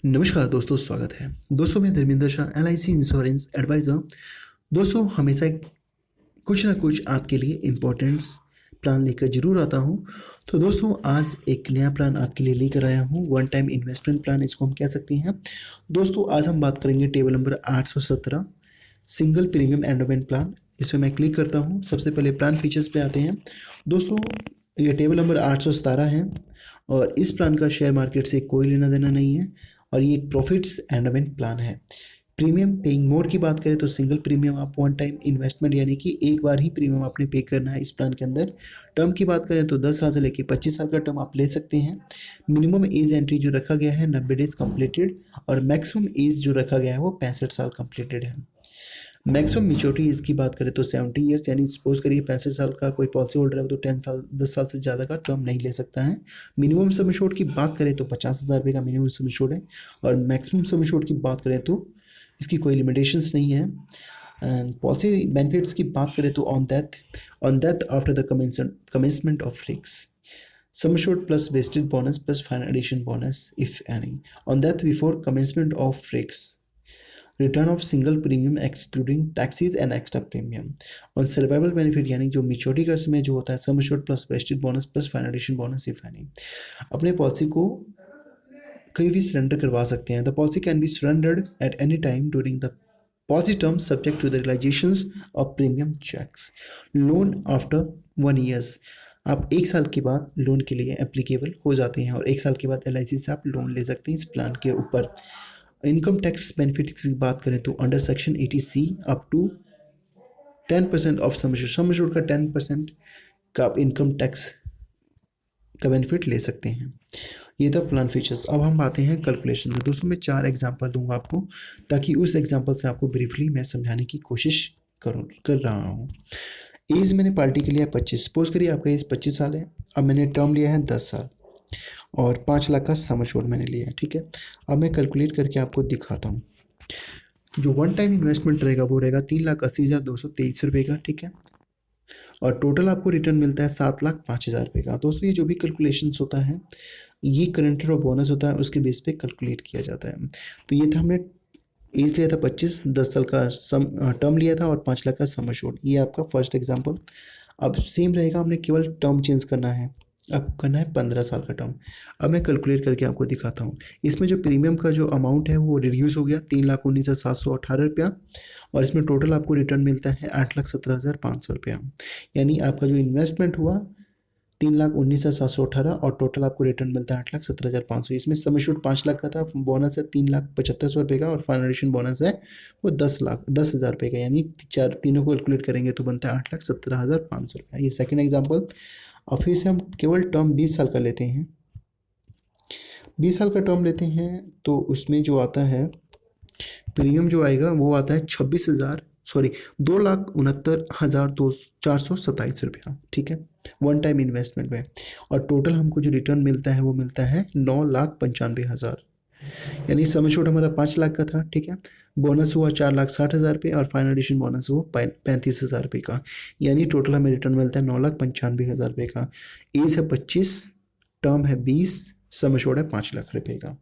नमस्कार दोस्तों, स्वागत है। दोस्तों मैं Dharmendra Shah, LIC insurance advisor. दोस्तों हमेशा कुछ ना कुछ आपके लिए इम्पोर्टेंट्स प्लान लेकर ज़रूर आता हूँ। तो दोस्तों आज एक नया प्लान आपके लिए लेकर आया हूँ, वन टाइम इन्वेस्टमेंट प्लान इसको हम कह सकते हैं। दोस्तों आज हम बात करेंगे table number 817 single premium endowment plan. इस पर मैं क्लिक करता हूँ। सबसे पहले प्लान फीचर्स पे आते हैं। दोस्तों ये टेबल नंबर 817 है और इस प्लान का शेयर मार्केट से कोई लेना देना नहीं है और ये एक प्रॉफिट्स एंडोमेंट प्लान है। प्रीमियम पेइंग मोड की बात करें तो सिंगल प्रीमियम आप वन टाइम इन्वेस्टमेंट यानी कि एक बार ही प्रीमियम आपने पे करना है इस प्लान के अंदर। टर्म की बात करें तो 10 साल से लेकर 25 साल का टर्म आप ले सकते हैं। मिनिमम एज एंट्री जो रखा गया है 90 डेज कंप्लीटेड और मैक्सिमम एज जो रखा गया है वो 65 साल कंप्लीटेड है। मैक्सिमम मेच्योरिटी एज की बात करें तो 70 ईयर्स, यानी सपोज करिए 65 साल का कोई पॉलिसी होल्डर है तो 10 साल से ज़्यादा का टर्म नहीं ले सकता है। मिनिमम सम एश्योर्ड की बात करें तो 50,000 रुपये का मिनिमम सम एश्योर्ड है और मैक्सिमम सम एश्योर्ड की बात करें तो इसकी कोई लिमिटेशंस नहीं है। एंड पॉलिसी बेनिफिट्स की बात करें तो on death after the commencement of risk sum assured plus vested bonus plus final addition bonus if any, on death before commencement of risk return of single premium excluding taxes and extra premium, और survival benefit यानी जो maturity का समय जो होता है sum assured plus vested bonus plus final addition bonus if any. अपने policy को कहीं भी सरेंडर करवा सकते हैं। The policy can be surrendered at any time during the policy term subject to the realisations of premium cheques. Loan after 1 years, आप 1 साल के बाद लोन के लिए एप्लीकेबल हो जाते हैं और 1 साल के बाद LIC से आप लोन ले सकते हैं इस प्लान के ऊपर। इनकम टैक्स बेनिफिट्स की बात करें तो under section 80C up to 10% of sum assured का 10% का आप इनकम टैक्स का बेनिफिट ले सकते हैं। ये था प्लान फीचर्स। अब हम आते हैं कैलकुलेशन में। दोस्तों मैं 4 एग्जांपल दूंगा आपको ताकि उस एग्जांपल से आपको ब्रीफली मैं समझाने की कोशिश कर रहा हूँ। एज मैंने पार्टी के लिया 25। सपोज करिए आपका एज 25 साल है। अब मैंने टर्म लिया है 10 साल और 5 लाख का सम एश्योर्ड मैंने लिया है। ठीक है, अब मैं कैलकुलेट करके आपको दिखाता हूँ। जो वन टाइम इन्वेस्टमेंट रहेगा वो रहेगा 3,80,223 रुपये का। ठीक है, और टोटल आपको रिटर्न मिलता है 7,05,000 रुपये का। दोस्तों ये जो भी कैलकुलेशंस होता है ये करंट और बोनस होता है उसके बेस पे कैलकुलेट किया जाता है। तो ये था, हमने एज लिया था 25, 10 साल का सम टर्म लिया था और 5 लाख का सम एश्योर्ड। ये आपका फर्स्ट एग्जाम्पल। अब सेम रहेगा, हमने केवल टर्म चेंज करना है। अब करना है 15 साल का टर्म। अब मैं कैलकुलेट करके आपको दिखाता हूँ। इसमें जो प्रीमियम का जो अमाउंट है वो रिड्यूस हो गया 3,19,718 रुपया और इसमें टोटल आपको रिटर्न मिलता है 8,17,500 रुपया। यानी आपका जो इन्वेस्टमेंट हुआ 3,19,718 और टोटल आपको रिटर्न मिलता है 8,17,500। इसमें सम एश्योर्ड 5 लाख का था, बोनस है 3,75,000 रुपये का और फाइनल एडिशन बोनस है वो 10,10,000 रुपये का। यानी तीनों को कैलकुलेट करेंगे तो बनता है 8,17,500 रुपया। ये सेकेंड एग्जाम्पल। और फिर से हम केवल टर्म 20 साल का लेते हैं। 20 साल का टर्म लेते हैं तो उसमें जो आता है प्रीमियम जो आएगा वो आता है 2,69,427 रुपया। ठीक है, वन टाइम इन्वेस्टमेंट में। और टोटल हमको जो रिटर्न मिलता है वो मिलता है 9,95,000। यानी सम एश्योर्ड हमारा 5 लाख का था। ठीक है, बोनस हुआ 4,60,000 रुपये और फाइनल एडिशन बोनस हुआ 35,000 रुपये का। यानी टोटल हमें रिटर्न मिलता है 9,95,000 रुपये का। एज है 25, टर्म है 20, सम एश्योर्ड है 5 लाख रुपये का।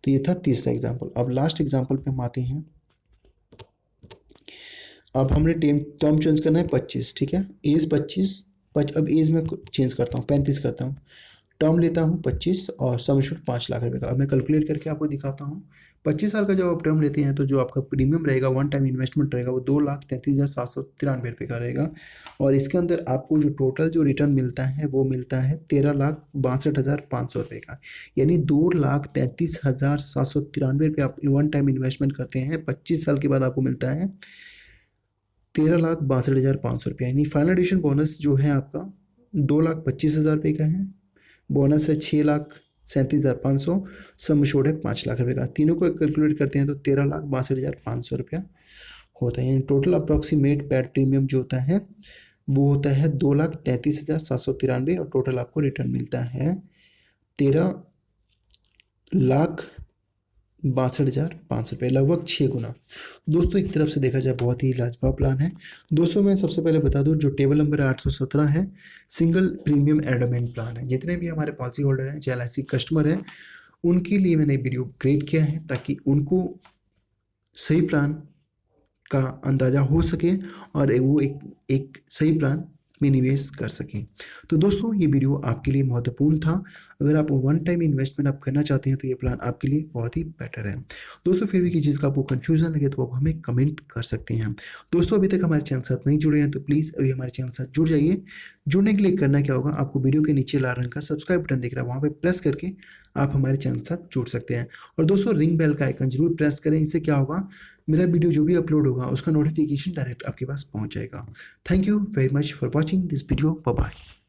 तो ये था तीसरा एग्जाम्पल। अब लास्ट एग्जाम्पल पे हम आते हैं। अब हमने टर्म चेंज करना है 25। ठीक है, एज 25, अब एज में चेंज करता हूँ 35 करता हूँ। टर्म लेता हूँ 25 और सम एश्योर्ड 5 लाख रुपये का। अब मैं कैलकुलेट करके आपको दिखाता हूँ। 25 साल का जब आप टर्म लेते हैं तो जो आपका प्रीमियम रहेगा वन टाइम इन्वेस्टमेंट रहेगा वो 2,33,793 रुपये का रहेगा और इसके अंदर आपको जो टोटल जो रिटर्न मिलता है वो मिलता है 13,62,500 रुपये का। यानी 2,33,793 रुपये आप वन टाइम इन्वेस्टमेंट करते हैं, 25 साल के बाद आपको मिलता है 13,62,500 रुपये। यानी फाइनल एडिशन बोनस जो है आपका 2,25,000 रुपये का है। बोनस है 6,37,500, सम एश्योर्ड है 5 लाख रुपये का। तीनों को कैलकुलेट करते हैं तो 13,62,500 रुपया होता है। यानी टोटल अप्रॉक्सीमेट पेड प्रीमियम जो होता है वो होता है 2,33,793 और टोटल आपको रिटर्न मिलता है 13,62,500 रुपये, लगभग 6 गुना। दोस्तों एक तरफ से देखा जाए बहुत ही लाजवाब प्लान है। दोस्तों मैं सबसे पहले बता दूं, जो टेबल नंबर 817 है सिंगल प्रीमियम एंडोमेंट प्लान है। जितने भी हमारे पॉलिसी होल्डर हैं चाहे LIC कस्टमर हैं उनके लिए मैंने वीडियो क्रिएट किया है ताकि उनको सही प्लान का अंदाज़ा हो सके और वो एक सही प्लान में निवेश कर सकें। तो दोस्तों ये वीडियो आपके लिए महत्वपूर्ण था। अगर आप वन टाइम इन्वेस्टमेंट आप करना चाहते हैं तो ये प्लान आपके लिए बहुत ही बेटर है। दोस्तों फिर भी किसी चीज़ का आपको कन्फ्यूजन लगे तो आप हमें कमेंट कर सकते हैं। दोस्तों अभी तक हमारे चैनल साथ नहीं जुड़े हैं तो प्लीज़ अभी हमारे चैनल साथ जुड़ जाइए। जुड़ने के लिए करना क्या होगा, आपको वीडियो के नीचे लाल रंग का सब्सक्राइब बटन दिख रहा है, वहाँ पर प्रेस करके आप हमारे चैनल के साथ जुड़ सकते हैं। और दोस्तों रिंग बेल का आइकन जरूर प्रेस करें, इससे क्या होगा, मेरा वीडियो जो भी अपलोड होगा उसका नोटिफिकेशन डायरेक्ट आपके पास पहुंच जाएगा। Thank you very much for watching this video. Bye bye.